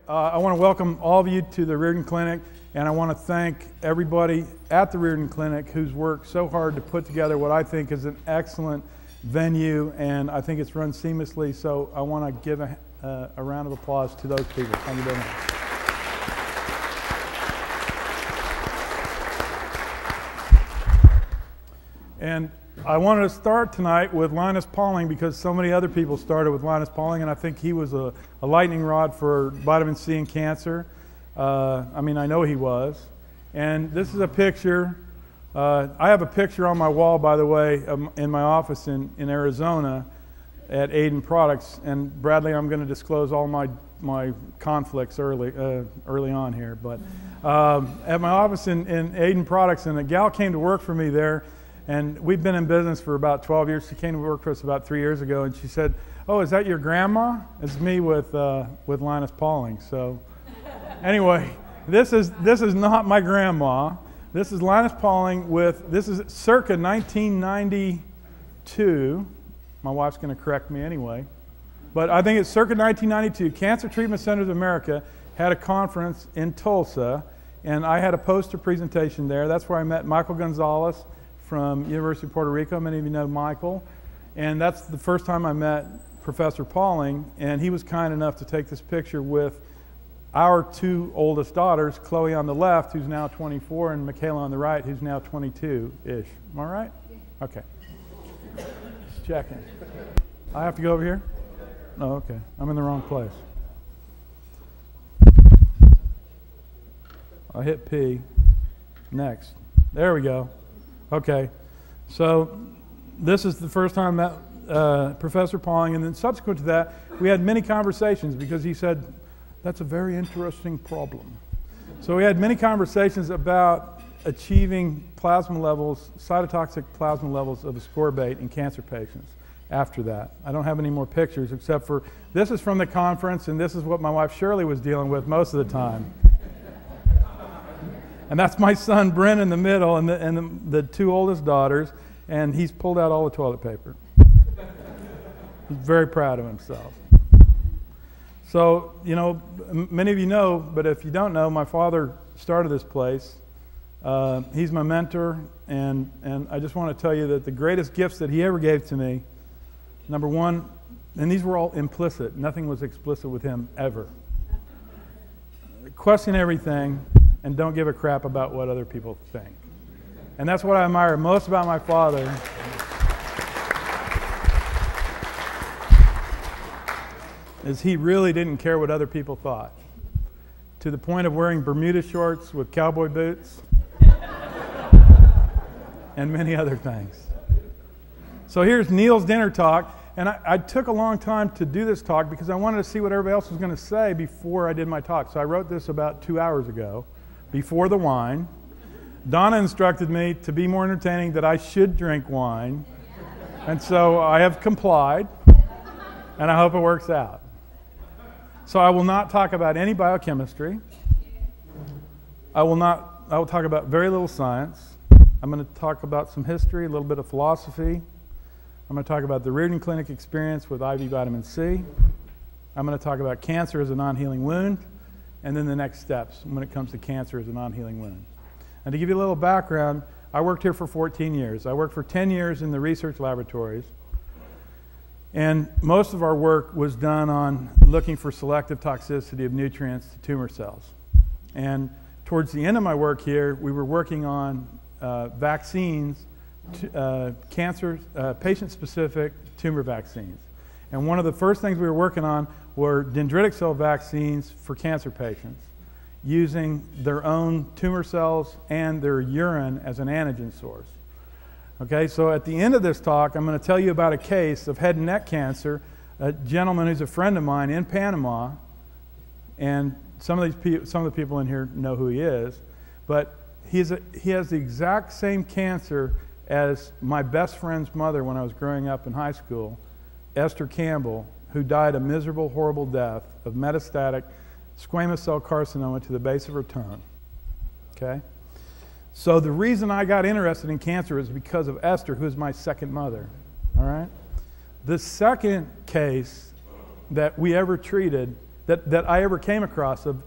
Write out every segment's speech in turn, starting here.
I want to welcome all of you to the Riordan Clinic, and I want to thank everybody at the Riordan Clinic who's worked so hard to put together what I think is an excellent venue, and I think it's run seamlessly, so I want to give a round of applause to those people. Thank you very much. And I wanted to start tonight with Linus Pauling because so many other people started with Linus Pauling, and I think he was a lightning rod for vitamin C and cancer. I mean, I know he was. And this is a picture. I have a picture on my wall, by the way, in my office in Arizona at Aiden Products. And Bradley, I'm going to disclose all my conflicts early on here. But at my office in Aiden Products, and a gal came to work for me there. And we've been in business for about 12 years. She came to work for us about 3 years ago, and she said, "Oh, is that your grandma?" It's me with Linus Pauling. So, anyway, this is not my grandma. This is Linus Pauling this is circa 1992. My wife's going to correct me anyway, but I think it's circa 1992. Cancer Treatment Centers of America had a conference in Tulsa, and I had a poster presentation there. That's where I met Michael Gonzalez from University of Puerto Rico. Many of you know Michael. And that's the first time I met Professor Pauling, and he was kind enough to take this picture with our two oldest daughters, Chloe on the left, who's now 24, and Michaela on the right, who's now 22-ish. Am I right? Okay. Just checking. I have to go over here? Oh, okay. I'm in the wrong place. I hit P. Next. There we go. Okay, so this is the first time I met Professor Pauling, and then subsequent to that, we had many conversations because he said, "That's a very interesting problem." So we had many conversations about achieving plasma levels, cytotoxic plasma levels of ascorbate in cancer patients after that. I don't have any more pictures except for, this is from the conference, and this is what my wife Shirley was dealing with most of the time. And that's my son Brent in the middle, and the two oldest daughters, and he's pulled out all the toilet paper. He's very proud of himself. So, you know, many of you know, but if you don't know, my father started this place. He's my mentor, and I just want to tell you that the greatest gifts that he ever gave to me, number one, and these were all implicit, nothing was explicit with him ever. Question everything, and don't give a crap about what other people think. And that's what I admire most about my father. Is he really didn't care what other people thought. To the point of wearing Bermuda shorts with cowboy boots and many other things. So here's Neil's dinner talk. And I took a long time to do this talk because I wanted to see what everybody else was going to say before I did my talk. So I wrote this about 2 hours ago, before the wine. Donna instructed me to be more entertaining that I should drink wine. And so I have complied, and I hope it works out. So I will not talk about any biochemistry. I will talk about very little science. I'm going to talk about some history, a little bit of philosophy. I'm going to talk about the Riordan Clinic experience with IV vitamin C. I'm going to talk about cancer as a non-healing wound, and then the next steps when it comes to cancer as a non-healing wound. And to give you a little background, I worked here for 14 years. I worked for 10 years in the research laboratories, and most of our work was done on looking for selective toxicity of nutrients to tumor cells. And towards the end of my work here, we were working on vaccines, patient-specific tumor vaccines. And one of the first things we were working on were dendritic cell vaccines for cancer patients, using their own tumor cells and their urine as an antigen source. Okay, so at the end of this talk, I'm going to tell you about a case of head and neck cancer, a gentleman who's a friend of mine in Panama, and some of the people in here know who he is, but he has the exact same cancer as my best friend's mother when I was growing up in high school, Esther Campbell, who died a miserable, horrible death of metastatic squamous cell carcinoma to the base of her tongue. Okay? So the reason I got interested in cancer is because of Esther, who is my second mother. All right? The second case that we ever treated that I ever came across of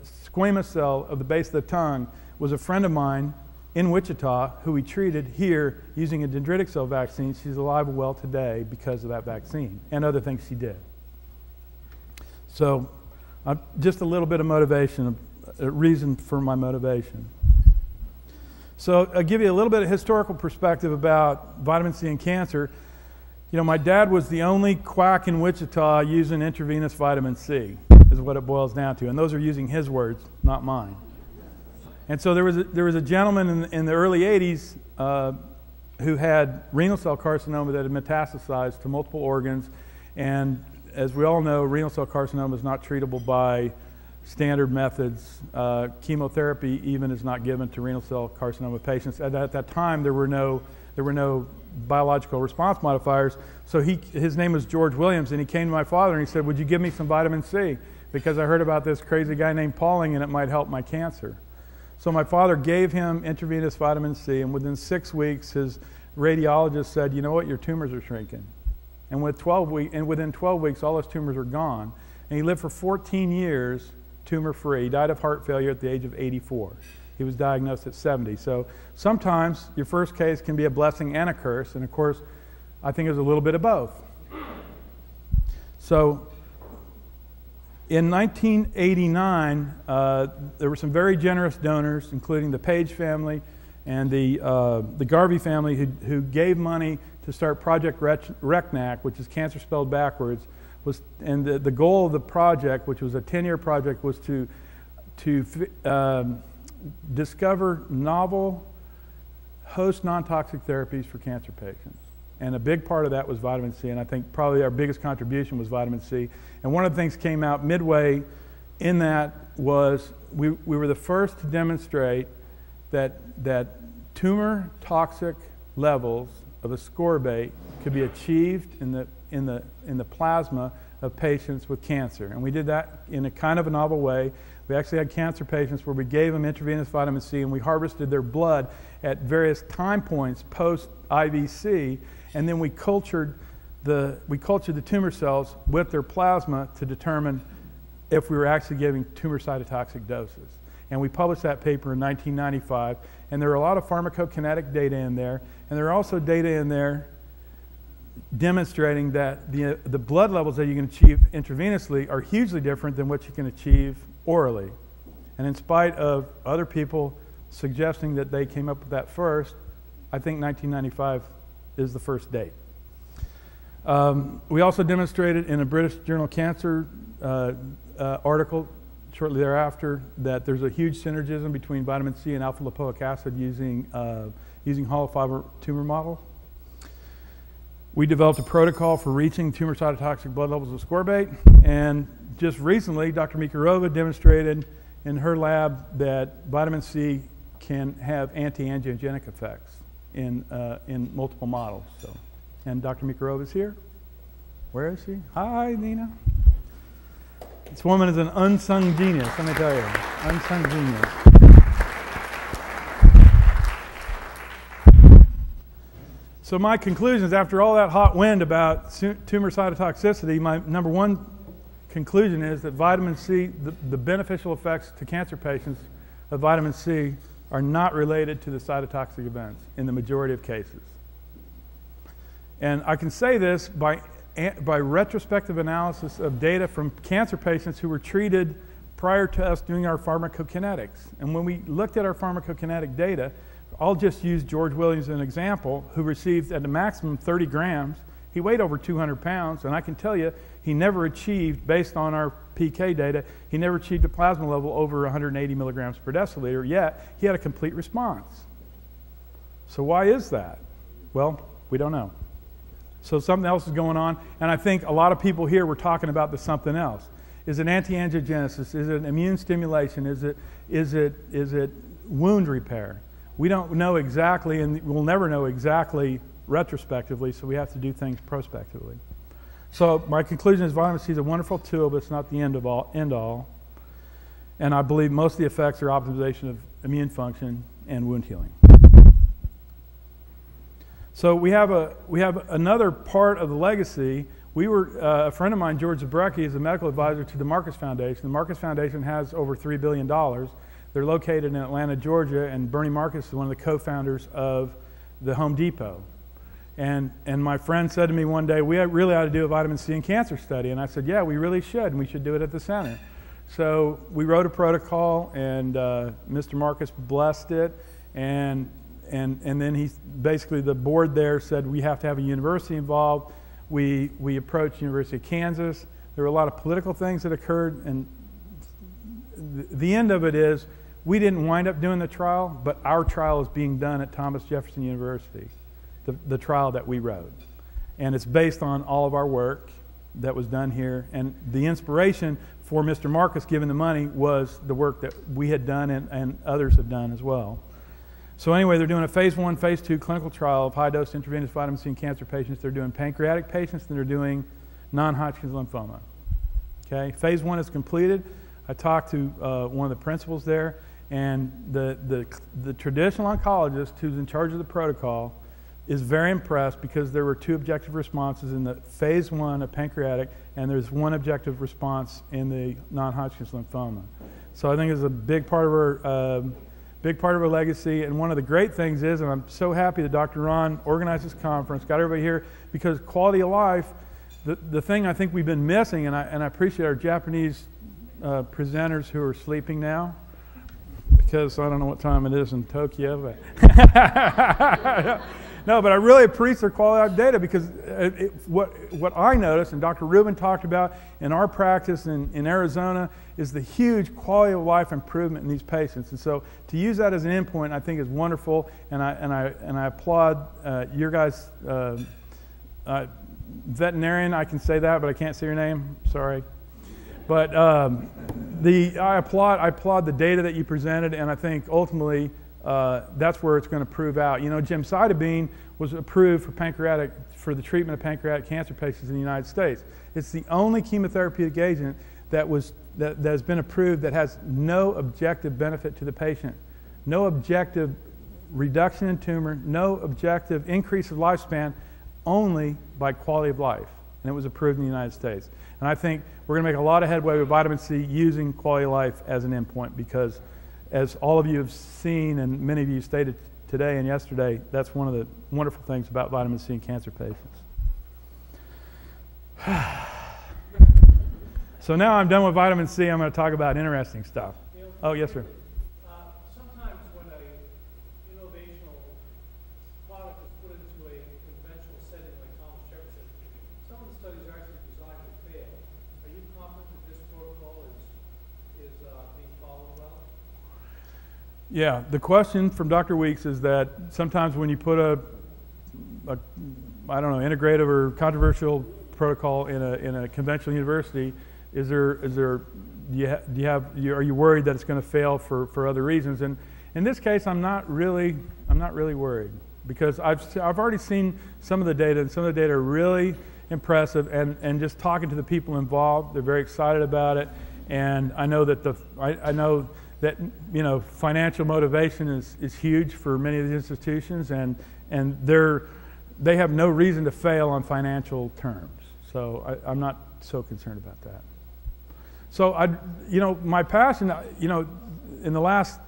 squamous cell of the base of the tongue was a friend of mine in Wichita who we treated here using a dendritic cell vaccine. She's alive and well today because of that vaccine and other things she did. So just a little bit of motivation, a reason for my motivation. So I'll give you a little bit of historical perspective about vitamin C and cancer. You know, my dad was the only quack in Wichita using intravenous vitamin C, is what it boils down to. And those are using his words, not mine. And so there was a gentleman in the early 80s who had renal cell carcinoma that had metastasized to multiple organs. And as we all know, renal cell carcinoma is not treatable by standard methods. Chemotherapy even is not given to renal cell carcinoma patients. At that time, there were no biological response modifiers. So his name was George Williams, and he came to my father and he said, "Would you give me some vitamin C? Because I heard about this crazy guy named Pauling and it might help my cancer." So my father gave him intravenous vitamin C, and within 6 weeks, his radiologist said, "You know what, your tumors are shrinking." And within 12 weeks, all his tumors were gone. And he lived for 14 years tumor-free. He died of heart failure at the age of 84. He was diagnosed at 70. So sometimes your first case can be a blessing and a curse, and of course, I think it was a little bit of both. So in 1989, there were some very generous donors, including the Page family and the Garvey family, who gave money to start Project RECNAC, which is cancer spelled backwards. And the goal of the project, which was a 10-year project, was to discover novel host non-toxic therapies for cancer patients. And a big part of that was vitamin C, and I think probably our biggest contribution was vitamin C. And one of the things came out midway in that was we were the first to demonstrate that tumor toxic levels of ascorbate could be achieved in the plasma of patients with cancer. And we did that in a kind of a novel way. We actually had cancer patients where we gave them intravenous vitamin C, and we harvested their blood at various time points post IVC, and then we cultured the tumor cells with their plasma to determine if we were actually giving tumor cytotoxic doses. And we published that paper in 1995, and there are a lot of pharmacokinetic data in there, and there are also data in there demonstrating that the blood levels that you can achieve intravenously are hugely different than what you can achieve orally. And in spite of other people suggesting that they came up with that first, I think 1995 is the first date. We also demonstrated in a British Journal of Cancer article shortly thereafter that there's a huge synergism between vitamin C and alpha lipoic acid using hollow fiber tumor model. We developed a protocol for reaching tumor cytotoxic blood levels of ascorbate, and just recently, Dr. Mikarova demonstrated in her lab that vitamin C can have anti-angiogenic effects in multiple models. So, and Dr. Mikarova is here. Where is she? Hi, Nina. This woman is an unsung genius, let me tell you. Unsung genius. So my conclusions, after all that hot wind about tumor cytotoxicity, my number one conclusion is that vitamin C, the beneficial effects to cancer patients of vitamin C are not related to the cytotoxic events in the majority of cases. And I can say this by retrospective analysis of data from cancer patients who were treated prior to us doing our pharmacokinetics. And when we looked at our pharmacokinetic data, I'll just use George Williams as an example, who received at the maximum 30 grams. He weighed over 200 pounds, and I can tell you he never achieved, based on our PK data, he never achieved a plasma level over 180 milligrams per deciliter, yet he had a complete response. So why is that? Well, we don't know. So something else is going on, and I think a lot of people here were talking about the something else. Is it anti-angiogenesis? Is it immune stimulation? Is it wound repair? We don't know exactly, and we'll never know exactly retrospectively, so we have to do things prospectively. So my conclusion is vitamin C is a wonderful tool, but it's not the end all. And I believe most of the effects are optimization of immune function and wound healing. So we have another part of the legacy, a friend of mine, George Zabrecki, is a medical advisor to the Marcus Foundation. The Marcus Foundation has over $3 billion. They're located in Atlanta, Georgia, and Bernie Marcus is one of the co-founders of the Home Depot. And my friend said to me one day, we really ought to do a vitamin C and cancer study. And I said, yeah, we really should, and we should do it at the center. So we wrote a protocol, and Mr. Marcus blessed it, and then basically the board there said we have to have a university involved. We approached University of Kansas. There were a lot of political things that occurred, and the end of it is we didn't wind up doing the trial, but our trial is being done at Thomas Jefferson University, the trial that we wrote. And it's based on all of our work that was done here. And the inspiration for Mr. Marcus giving the money was the work that we had done and others have done as well. So anyway, they're doing a phase 1, phase 2 clinical trial of high-dose intravenous vitamin C in cancer patients. They're doing pancreatic patients, and they're doing non-Hodgkin's lymphoma. Okay, phase 1 is completed. I talked to one of the principals there, and the traditional oncologist who's in charge of the protocol is very impressed because there were 2 objective responses in the phase 1 of pancreatic, and there's 1 objective response in the non-Hodgkin's lymphoma. So I think it's a big part of our legacy. And one of the great things is, and I'm so happy that Dr. Ron organized this conference, got everybody here, because quality of life, the thing I think we've been missing, and I appreciate our Japanese presenters who are sleeping now, because I don't know what time it is in Tokyo, but no, but I really appreciate their quality of data, because what I noticed, and Dr. Rubin talked about in our practice in Arizona, is the huge quality of life improvement in these patients. And so to use that as an endpoint, I think is wonderful, and I applaud your guys. Veterinarian, I can say that, but I can't say your name. Sorry. But I applaud the data that you presented, and I think ultimately that's where it's going to prove out. You know, gemcitabine was approved for the treatment of pancreatic cancer patients in the United States. It's the only chemotherapeutic agent that has been approved that has no objective benefit to the patient, no objective reduction in tumor, no objective increase of lifespan, only by quality of life. And it was approved in the United States. And I think we're going to make a lot of headway with vitamin C using quality of life as an endpoint, because as all of you have seen, and many of you stated today and yesterday, that's one of the wonderful things about vitamin C in cancer patients. So now I'm done with vitamin C. I'm going to talk about interesting stuff. Oh, yes, sir. Sometimes when an innovational product is put into a conventional setting like Thomas Jefferson, some of the studies are actually designed to fail. Are you confident that this protocol is being followed well? Yeah, the question from Dr. Weeks is that sometimes when you put a I don't know, integrative or controversial protocol in a conventional university, are you worried that it's going to fail for other reasons? And in this case, I'm not really worried, because I've already seen some of the data, and some of the data are really impressive. And just talking to the people involved, they're very excited about it. And I know that I know that financial motivation is huge for many of these institutions, and they have no reason to fail on financial terms. So I'm not so concerned about that. So my passion, in the last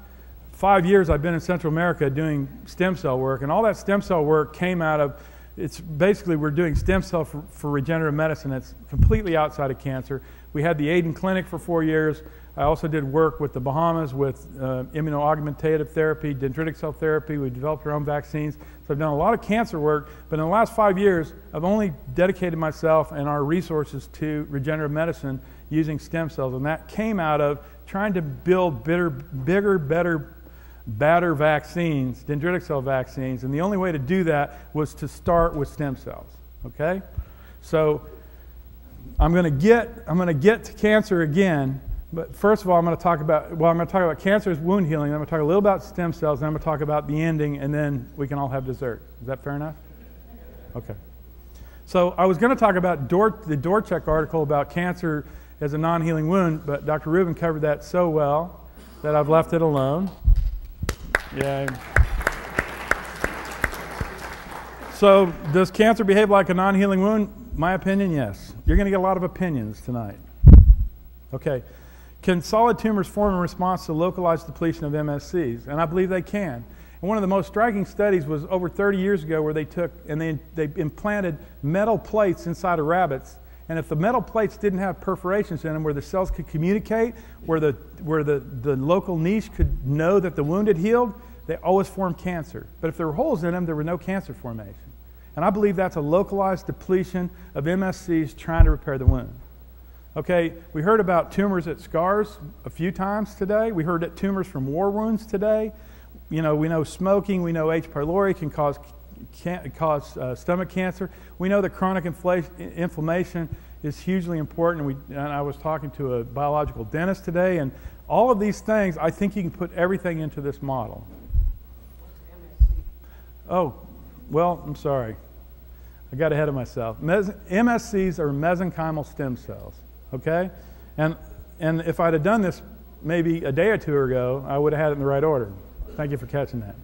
5 years I've been in Central America doing stem cell work, and all that stem cell work came out of, it's basically we're doing stem cell for regenerative medicine that's completely outside of cancer. We had the Aiden Clinic for 4 years. I also did work with the Bahamas with immunoaugmentative therapy, dendritic cell therapy. We developed our own vaccines. So I've done a lot of cancer work, but in the last 5 years, I've only dedicated myself and our resources to regenerative medicine using stem cells. And that came out of trying to build bigger, better, badder vaccines, dendritic cell vaccines. And the only way to do that was to start with stem cells, okay? So I'm going to get to cancer again. But first of all, I'm going to talk about cancer as wound healing. I'm going to talk a little about stem cells, and I'm going to talk about the ending, and then we can all have dessert. Is that fair enough? Okay. So I was going to talk about the Dorchek article about cancer as a non-healing wound, but Dr. Rubin covered that so well that I've left it alone. Yay. So does cancer behave like a non-healing wound? My opinion, yes. You're going to get a lot of opinions tonight. Okay. Can solid tumors form in response to localized depletion of MSCs? And I believe they can. And one of the most striking studies was over 30 years ago where they took and they implanted metal plates inside of rabbits. And if the metal plates didn't have perforations in them where the cells could communicate, where the local niche could know that the wound had healed, they always formed cancer. But if there were holes in them, there were no cancer formation. And I believe that's a localized depletion of MSCs trying to repair the wound. Okay, we heard about tumors at scars a few times today. We heard that tumors from war wounds today. You know, we know smoking, we know H. pylori can cause stomach cancer. We know that chronic inflammation is hugely important. And I was talking to a biological dentist today, and all of these things, I think you can put everything into this model. What's MSC? Oh, well, I'm sorry. I got ahead of myself. MSCs are mesenchymal stem cells, okay? And if I'd have done this maybe a day or two ago, I would have had it in the right order. Thank you for catching that.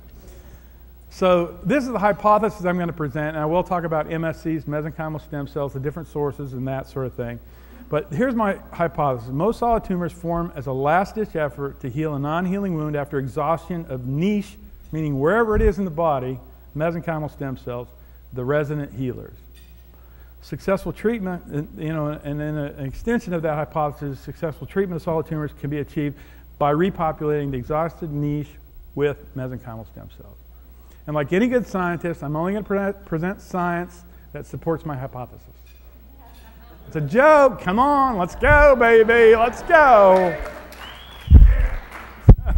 So this is the hypothesis I'm going to present, and I will talk about MSCs, mesenchymal stem cells, the different sources, and that sort of thing. But here's my hypothesis. Most solid tumors form as a last-ditch effort to heal a non-healing wound after exhaustion of niche, meaning wherever it is in the body, mesenchymal stem cells, the resident healers. Successful treatment, and then an extension of that hypothesis, successful treatment of solid tumors can be achieved by repopulating the exhausted niche with mesenchymal stem cells. And like any good scientist, I'm only going to present science that supports my hypothesis. It's a joke. Come on, let's go, baby. Let's go.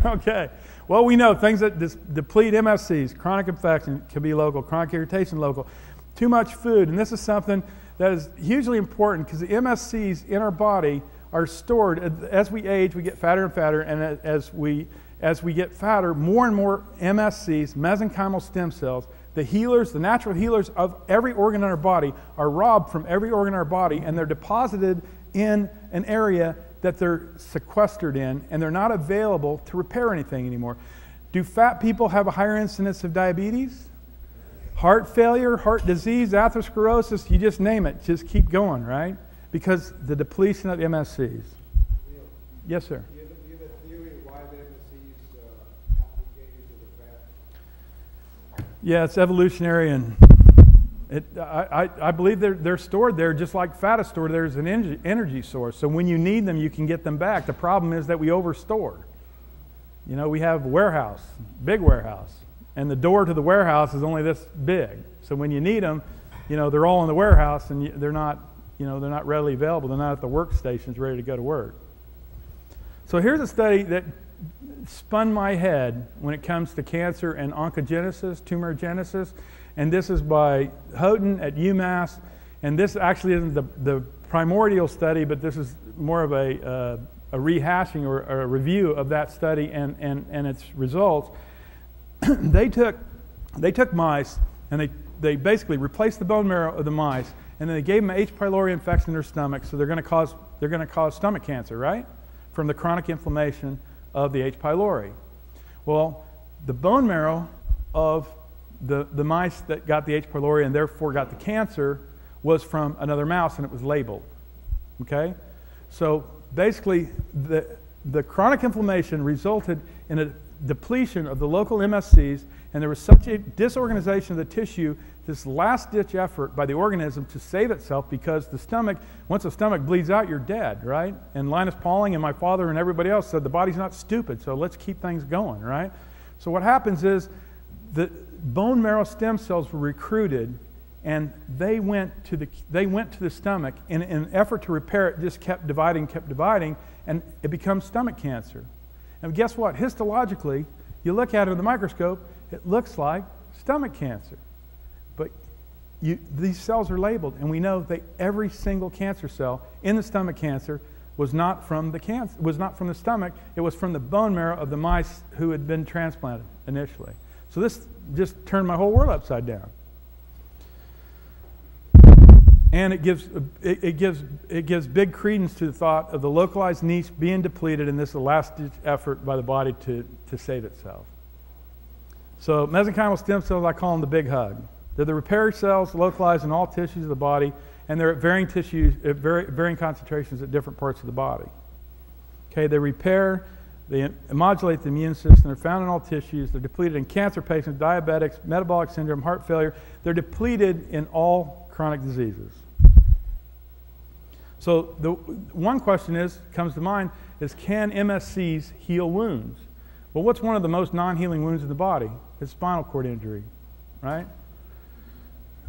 Okay. Well, we know things that deplete MSCs, chronic infection can be local, chronic irritation local, too much food. And this is something that is hugely important because the MSCs in our body are stored. As we age, we get fatter and fatter, and as we get fatter, more and more MSCs, mesenchymal stem cells, the healers, the natural healers of every organ in our body, are robbed from every organ in our body, and they're deposited in an area that they're sequestered in, and they're not available to repair anything anymore. Do fat people have a higher incidence of diabetes? Heart failure, heart disease, atherosclerosis, you just name it. Just keep going, right? Because the depletion of MSCs. Neil, Yes, sir. do you have a theory why the MSCs aggregate into the fat? Yeah, it's evolutionary, and I believe they're stored there just like fat is stored there as an energy source. So when you need them, you can get them back. The problem is that we overstore. You know, we have a warehouse, big warehouse, and the door to the warehouse is only this big. So when you need them, you know, they're all in the warehouse, and they're not readily available. They're not at the workstations ready to go to work. So here's a study that spun my head when it comes to cancer and oncogenesis, tumorigenesis. And this is by Houghton at UMass. And this actually isn't the primordial study, but this is more of a rehashing or a review of that study and its results. They took mice, and they basically replaced the bone marrow of the mice, and then they gave them H. pylori infection in their stomach, so they're going to cause stomach cancer, right? From the chronic inflammation of the H. pylori. Well, the bone marrow of the mice that got the H. pylori and therefore got the cancer was from another mouse, and it was labeled. Okay? So basically, the chronic inflammation resulted in a depletion of the local MSCs, and there was such a disorganization of the tissue, this last-ditch effort by the organism to save itself, because the stomach, once the stomach bleeds out, you're dead, right? And Linus Pauling and my father and everybody else said the body's not stupid, so let's keep things going, right? So what happens is the bone marrow stem cells were recruited, and they went to the stomach, and in an effort to repair it, just kept dividing, and it becomes stomach cancer. And guess what? Histologically, you look at it in the microscope, it looks like stomach cancer. But these cells are labeled, and we know that every single cancer cell in the stomach cancer was not from the stomach, it was from the bone marrow of the mice who had been transplanted initially. So this just turned my whole world upside down. And it gives big credence to the thought of the localized niche being depleted in this last-ditch effort by the body to save itself. So mesenchymal stem cells, I call them the big hug. They're the repair cells localized in all tissues of the body, and they're at varying tissues, at varying concentrations at different parts of the body. Okay, they repair, they modulate the immune system. They're found in all tissues. They're depleted in cancer patients, diabetics, metabolic syndrome, heart failure. They're depleted in all chronic diseases. So the one question comes to mind is, can MSCs heal wounds? Well, what's one of the most non-healing wounds in the body? It's spinal cord injury, right?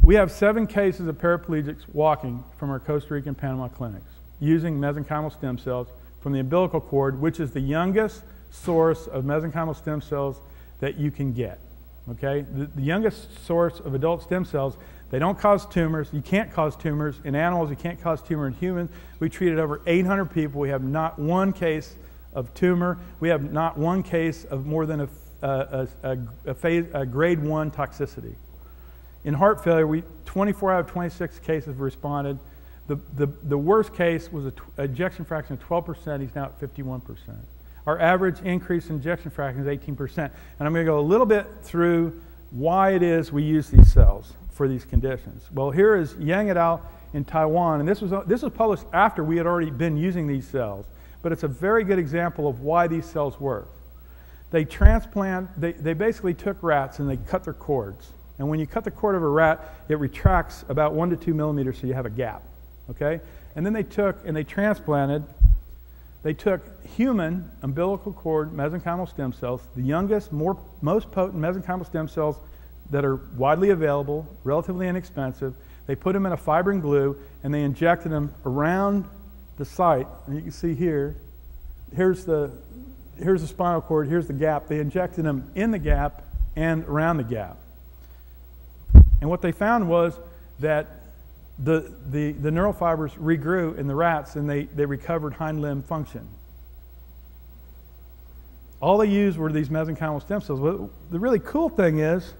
We have 7 cases of paraplegics walking from our Costa Rica and Panama clinics using mesenchymal stem cells from the umbilical cord, which is the youngest source of mesenchymal stem cells that you can get. Okay? The youngest source of adult stem cells. They don't cause tumors. You can't cause tumors in animals. You can't cause tumor in humans. We treated over 800 people. We have not one case of tumor. We have not one case of more than a grade 1 toxicity. In heart failure, 24 out of 26 cases responded. The worst case was an ejection fraction of 12%. He's now at 51%. Our average increase in ejection fraction is 18%. And I'm going to go a little bit through why it is we use these cells for these conditions. Well, here is Yang et al. In Taiwan, and this was published after we had already been using these cells, but it's a very good example of why these cells work. They basically took rats and they cut their cords. And when you cut the cord of a rat, it retracts about 1 to 2 millimeters, so you have a gap. Okay? And then they took human umbilical cord mesenchymal stem cells, the youngest, most potent mesenchymal stem cells that are widely available, relatively inexpensive. They put them in a fibrin glue, and they injected them around the site. And you can see here, here's the spinal cord, here's the gap. They injected them in the gap and around the gap. And what they found was that the neural fibers regrew in the rats, and they recovered hind limb function. All they used were these mesenchymal stem cells. Well, the really cool thing is,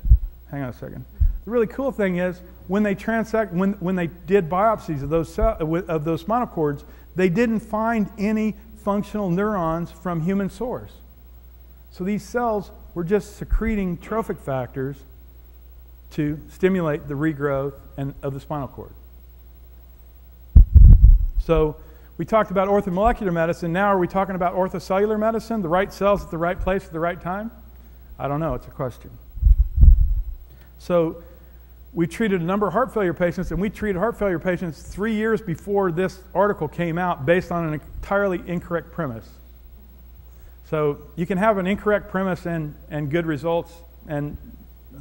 hang on a second. The really cool thing is when they when they did biopsies of those spinal cords, they didn't find any functional neurons from human source. So these cells were just secreting trophic factors to stimulate the regrowth of the spinal cord. So we talked about orthomolecular medicine. Now are we talking about orthocellular medicine? The right cells at the right place at the right time? I don't know. It's a question. So we treated a number of heart failure patients, and we treated heart failure patients 3 years before this article came out based on an entirely incorrect premise. So you can have an incorrect premise and good results, and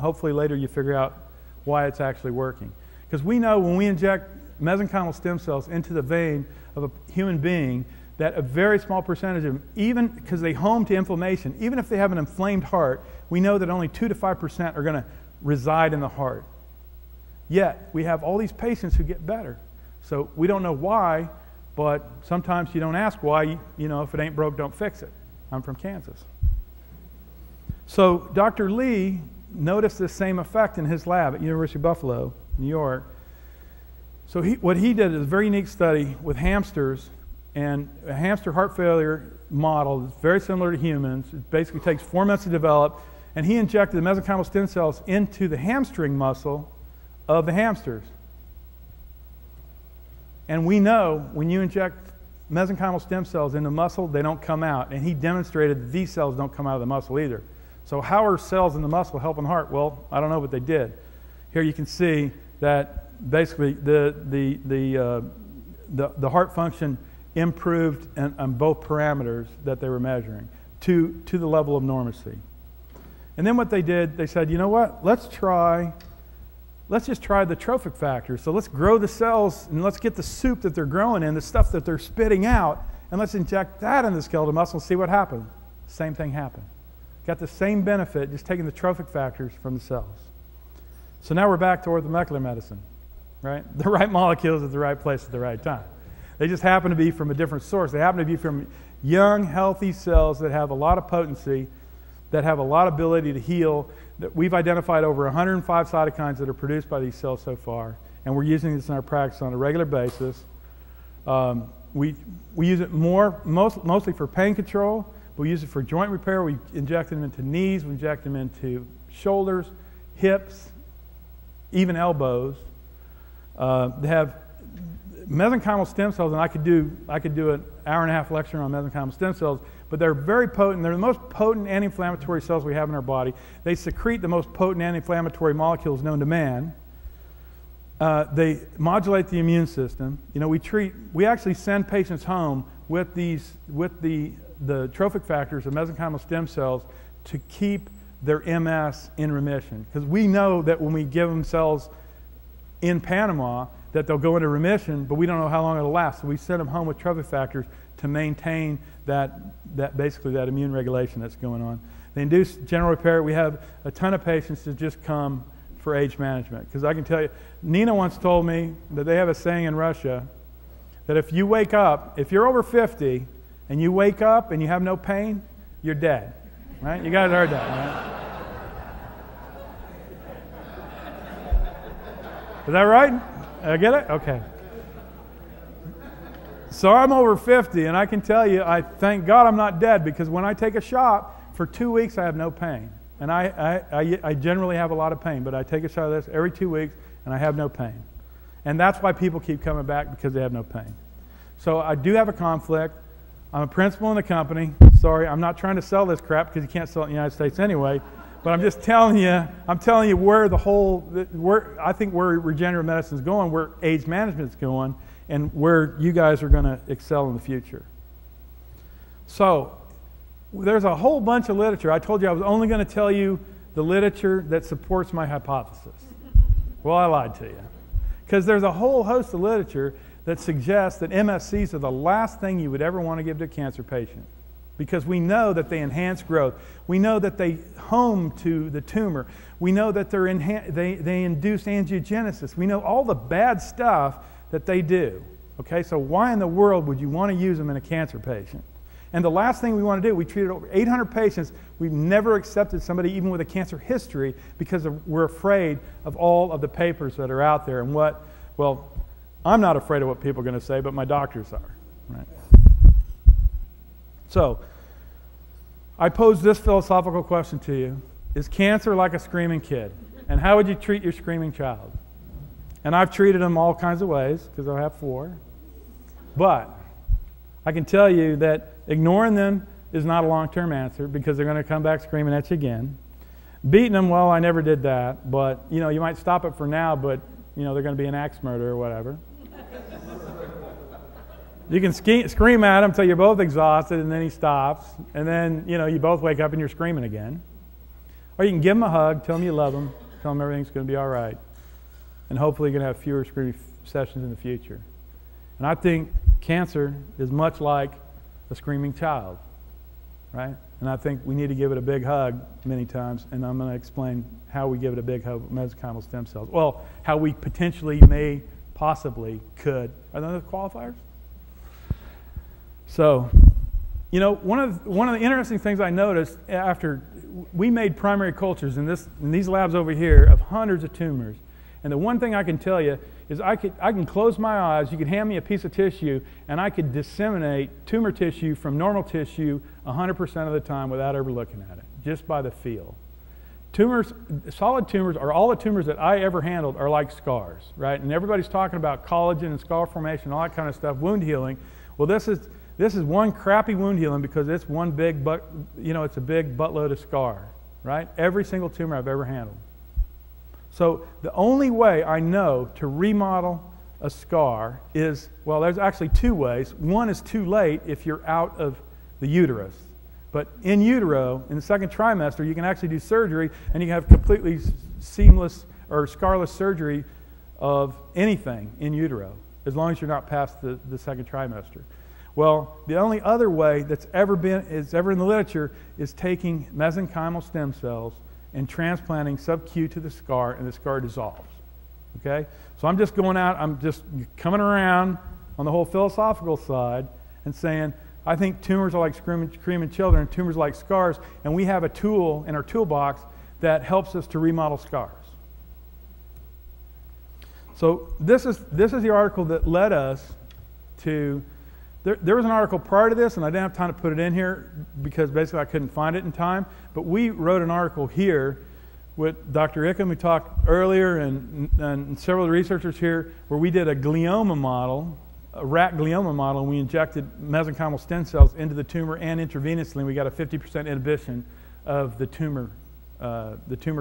hopefully later you figure out why it's actually working. Because we know when we inject mesenchymal stem cells into the vein of a human being that a very small percentage of them, even because they home to inflammation, even if they have an inflamed heart, we know that only 2 to 5% are going to reside in the heart. Yet we have all these patients who get better. So we don't know why, but sometimes you don't ask why. You know, if it ain't broke, don't fix it. I'm from Kansas. So Dr. Lee noticed this same effect in his lab at University of Buffalo, New York. So what he did is a very unique study with hamsters, and a hamster heart failure model that's very similar to humans. It basically takes 4 months to develop, and he injected the mesenchymal stem cells into the hamstring muscle of the hamsters. And we know when you inject mesenchymal stem cells into muscle, they don't come out. And he demonstrated that these cells don't come out of the muscle either. So how are cells in the muscle helping the heart? Well, I don't know, but they did. Here you can see that basically the heart function improved on both parameters that they were measuring to the level of normacy. And then what they did, they said, you know what, let's just try the trophic factors. So let's grow the cells and let's get the soup that they're growing in, the stuff that they're spitting out, and let's inject that in the skeletal muscle and see what happens. Same thing happened. Got the same benefit, just taking the trophic factors from the cells. So now we're back to orthomolecular medicine, right? The right molecules at the right place at the right time. They just happen to be from a different source. They happen to be from young, healthy cells that have a lot of potency, that have a lot of ability to heal. That we've identified over 105 cytokines that are produced by these cells so far, and we're using this in our practice on a regular basis. We use it mostly for pain control. We use it for joint repair. We inject them into knees. We inject them into shoulders, hips, even elbows. They have mesenchymal stem cells, and I could do an hour-and-a-half lecture on mesenchymal stem cells, but they're very potent. They're the most potent anti-inflammatory cells we have in our body. They secrete the most potent anti-inflammatory molecules known to man. They modulate the immune system. You know, we actually send patients home with the trophic factors of mesenchymal stem cells to keep their MS in remission. Because we know that when we give them cells in Panama, that they'll go into remission, but we don't know how long it'll last. So we send them home with trophic factors to maintain basically that immune regulation that's going on. They induce general repair. We have a ton of patients that just come for age management. Because I can tell you, Nina once told me that they have a saying in Russia that if you wake up, if you're over 50 and you wake up and you have no pain, you're dead. Right? You guys heard that, right? Is that right? I get it? Okay. So I'm over 50, and I can tell you, I thank God I'm not dead, because when I take a shot, for 2 weeks I have no pain. And I generally have a lot of pain, but I take a shot of this every 2 weeks, and I have no pain. And that's why people keep coming back, because they have no pain. So I do have a conflict. I'm a principal in the company. Sorry, I'm not trying to sell this crap, because you can't sell it in the United States anyway. But I'm just telling you, where I think where regenerative medicine is going, where age management is going, and where you guys are going to excel in the future. So there's a whole bunch of literature. I told you I was only going to tell you the literature that supports my hypothesis. Well, I lied to you. Because there's a whole host of literature that suggests that MSCs are the last thing you would ever want to give to a cancer patient. Because we know that they enhance growth. We know that they home to the tumor. We know that they induce angiogenesis. We know all the bad stuff that they do. Okay, so why in the world would you want to use them in a cancer patient? And the last thing we want to do, we treated over 800 patients. We've never accepted somebody even with a cancer history because we're afraid of all of the papers that are out there. And well, I'm not afraid of what people are going to say, but my doctors are. Right? So, I pose this philosophical question to you. Is cancer like a screaming kid? And how would you treat your screaming child? And I've treated them all kinds of ways, because I have 4. But I can tell you that ignoring them is not a long-term answer, because they're going to come back screaming at you again. Beating them, well, I never did that. But, you know, you might stop it for now, but, you know, they're going to be an axe murderer or whatever. You can scream at him until you're both exhausted, and then he stops. And then, you know, you both wake up and you're screaming again. Or you can give him a hug, tell him you love him, tell him everything's going to be all right. And hopefully you're going to have fewer screaming sessions in the future. And I think cancer is much like a screaming child, right? And I think we need to give it a big hug many times. And I'm going to explain how we give it a big hug with mesenchymal stem cells. Well, how we potentially may, possibly, could. Are those qualifiers? So, you know, one of the interesting things I noticed after we made primary cultures in these labs over here of hundreds of tumors, and the one thing I can tell you is I can close my eyes, you could hand me a piece of tissue, and I could disseminate tumor tissue from normal tissue 100% of the time without ever looking at it, just by the feel. Tumors, solid tumors, or all the tumors that I ever handled are like scars, right? And everybody's talking about collagen and scar formation, all that kind of stuff, wound healing. Well, this is one crappy wound healing, because it's one big it's a big buttload of scar, right? Every single tumor I've ever handled. So the only way I know to remodel a scar is, well, there's actually 2 ways. One is too late if you're out of the uterus. But in utero, in the 2nd trimester, you can actually do surgery, and you can have completely seamless or scarless surgery of anything in utero, as long as you're not past the 2nd trimester. Well, the only other way that's ever in the literature is taking mesenchymal stem cells and transplanting sub-Q to the scar, and the scar dissolves. Okay? So I'm just going out, I'm just coming around on the whole philosophical side and saying, I think tumors are like screaming children, tumors are like scars, and we have a tool in our toolbox that helps us to remodel scars. So this is the article that led us to. There was an article prior to this, and I didn't have time to put it in here because basically I couldn't find it in time. But we wrote an article here with Dr. Ickham, who talked earlier, and several of the researchers here, where we did a glioma model, a rat glioma model, and we injected mesenchymal stem cells into the tumor and intravenously, and we got a 50% inhibition of the tumor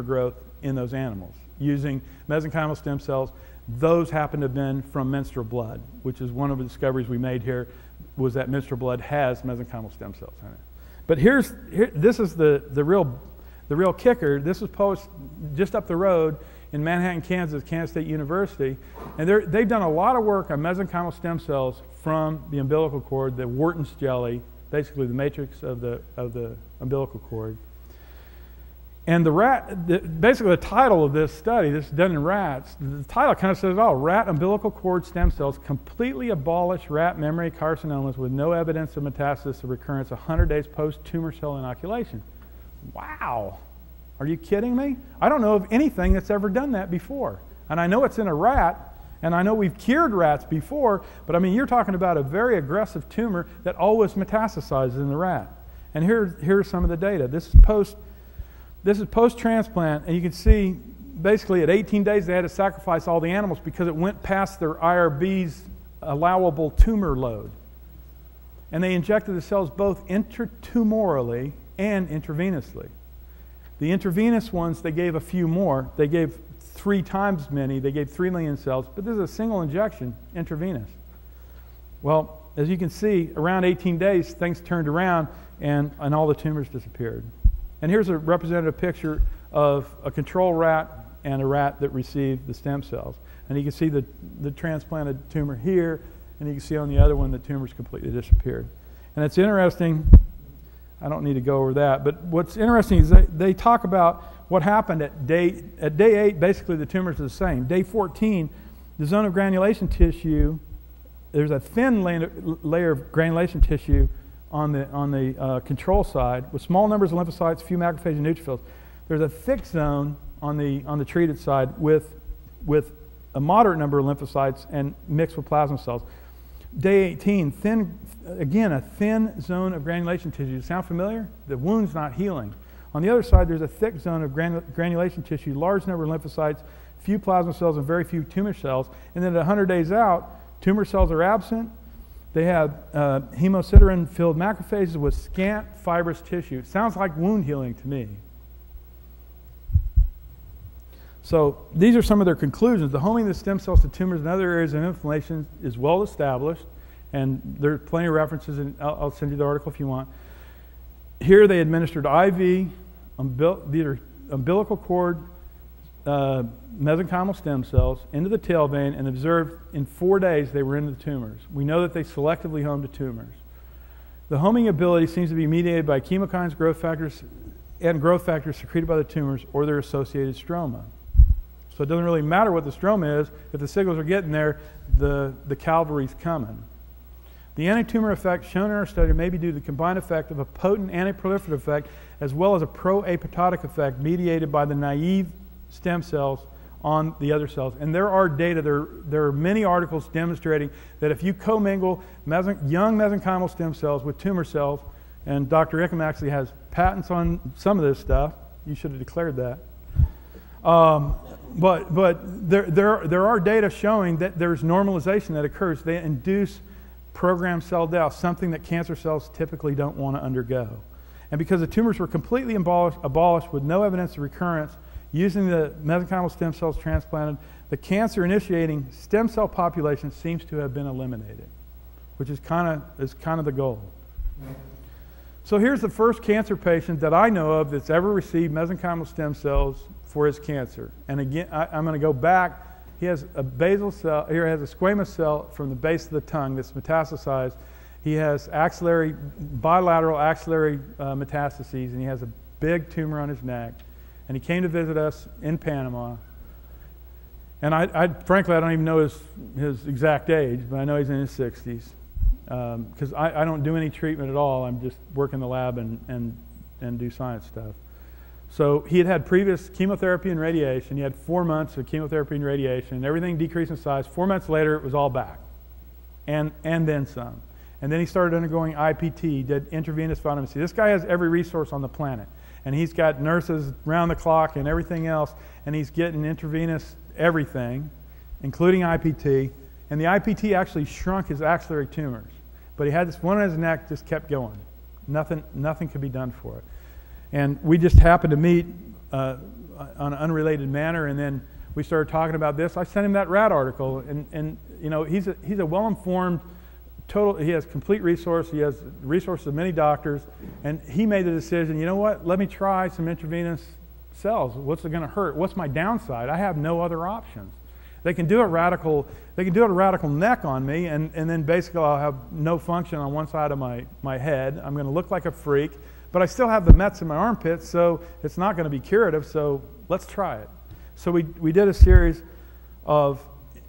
growth in those animals using mesenchymal stem cells. Those happen to have been from menstrual blood, which is one of the discoveries we made here, was that menstrual blood has mesenchymal stem cells in it. But this is the real kicker. This was posted just up the road in Manhattan, Kansas, Kansas State University, and they've done a lot of work on mesenchymal stem cells from the umbilical cord, the Wharton's jelly, basically the matrix of the umbilical cord. And basically the title of this study, this is done in rats, the title kind of says it all: rat umbilical cord stem cells completely abolish rat memory carcinomas with no evidence of metastasis or recurrence 100 days post-tumor cell inoculation. Wow. Are you kidding me? I don't know of anything that's ever done that before. And I know it's in a rat, and I know we've cured rats before, but I mean, you're talking about a very aggressive tumor that always metastasizes in the rat. And here's some of the data. This is post-transplant, and you can see basically at 18 days they had to sacrifice all the animals because it went past their IRB's allowable tumor load. And they injected the cells both intratumorally and intravenously. The intravenous ones, they gave a few more. They gave 3 times many. They gave 3 million cells, but this is a single injection, intravenous. Well, as you can see, around 18 days, things turned around and all the tumors disappeared. And here's a representative picture of a control rat and a rat that received the stem cells. And you can see the transplanted tumor here, and you can see on the other one the tumors completely disappeared. And it's interesting, I don't need to go over that, but what's interesting is they talk about what happened at day 8. Basically the tumors are the same. Day 14, the zone of granulation tissue, there's a thin layer of granulation tissue on the control side with small numbers of lymphocytes, few macrophages and neutrophils. There's a thick zone on the treated side with a moderate number of lymphocytes and mixed with plasma cells. Day 18, again, a thin zone of granulation tissue. Sound familiar? The wound's not healing. On the other side, there's a thick zone of granulation tissue, large number of lymphocytes, few plasma cells, and very few tumor cells. And then at 100 days out, tumor cells are absent. They have hemosiderin-filled macrophages with scant fibrous tissue. Sounds like wound healing to me. So these are some of their conclusions. The homing of the stem cells to tumors and other areas of inflammation is well established, and there are plenty of references, and I'll send you the article if you want. Here they administered IV, umbilical cord, mesenchymal stem cells into the tail vein, and observed in 4 days they were into the tumors. We know that they selectively home to tumors. The homing ability seems to be mediated by chemokines, growth factors, and growth factors secreted by the tumors or their associated stroma. So it doesn't really matter what the stroma is. If the signals are getting there, the cavalry's coming. The anti-tumor effect shown in our study may be due to the combined effect of a potent anti-proliferative effect as well as a pro-apoptotic effect mediated by the naive stem cells on the other cells. And there are data, there are many articles demonstrating that if you commingle young mesenchymal stem cells with tumor cells, and Dr. Ickham actually has patents on some of this stuff, you should have declared that. But there are data showing that there's normalization that occurs. They induce programmed cell death, something that cancer cells typically don't want to undergo. And because the tumors were completely abolished with no evidence of recurrence, using the mesenchymal stem cells transplanted, the cancer-initiating stem cell population seems to have been eliminated, which is kind of the goal. So here's the first cancer patient that I know of that's ever received mesenchymal stem cells for his cancer. And again, I'm going to go back. He has a basal cell, here has a squamous cell from the base of the tongue that's metastasized. He has bilateral axillary metastases, and he has a big tumor on his neck. And he came to visit us in Panama. And frankly, I don't even know his exact age, but I know he's in his 60s. Because I don't do any treatment at all. I'm just work in the lab and do science stuff. So he had had previous chemotherapy and radiation. He had 4 months of chemotherapy and radiation, and everything decreased in size. 4 months later, it was all back, and then some. And then he started undergoing IPT, did intravenous vitamin C. This guy has every resource on the planet. and he's got nurses round the clock and everything else, and he's getting intravenous everything, including IPT, and the IPT actually shrunk his axillary tumors. But he had this one on his neck, just kept going. Nothing could be done for it. And we just happened to meet on an unrelated manner, and then we started talking about this. I sent him that rat article, and you know, he's a well-informed, he has complete resource. He has resources of many doctors, and he made the decision, you know what, let me try some intravenous cells. What's it going to hurt? What's my downside? I have no other options. They can do a radical neck on me, and then basically I'll have no function on one side of my head. I'm going to look like a freak, but I still have the Mets in my armpits, so it's not going to be curative, so let's try it. So we did a series of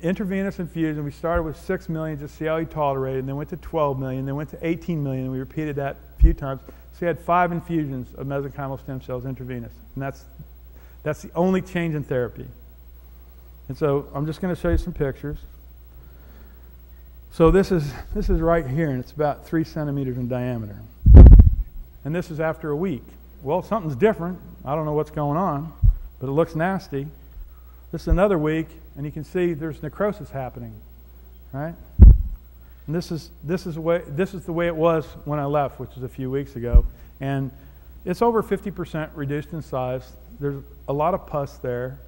intravenous infusion. We started with 6 million, just see how he tolerated, and then went to 12 million, then went to 18 million, and we repeated that a few times. So he had 5 infusions of mesenchymal stem cells intravenous, and that's the only change in therapy. And so I'm just going to show you some pictures. So this is right here, and it's about 3 centimeters in diameter. And this is after a week. Well, something's different. I don't know what's going on, but it looks nasty. This is another week, and you can see there's necrosis happening, right? And this is the way it was when I left, which was a few weeks ago. And it's over 50% reduced in size. There's a lot of pus there.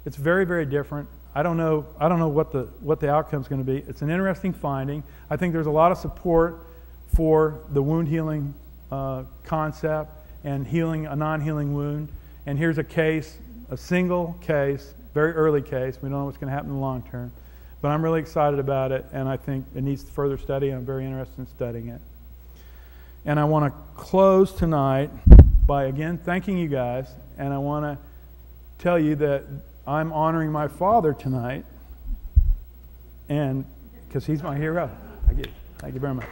It's very, very different. I don't know what the outcome's going to be. It's an interesting finding. I think there's a lot of support for the wound healing concept and healing a non-healing wound. And here's a case, a single case, very early case. We don't know what's going to happen in the long term. But I'm really excited about it, and I think it needs further study, and I'm very interested in studying it. And I want to close tonight by, again, thanking you guys, and I want to tell you that I'm honoring my father tonight, and because he's my hero. Thank you very much.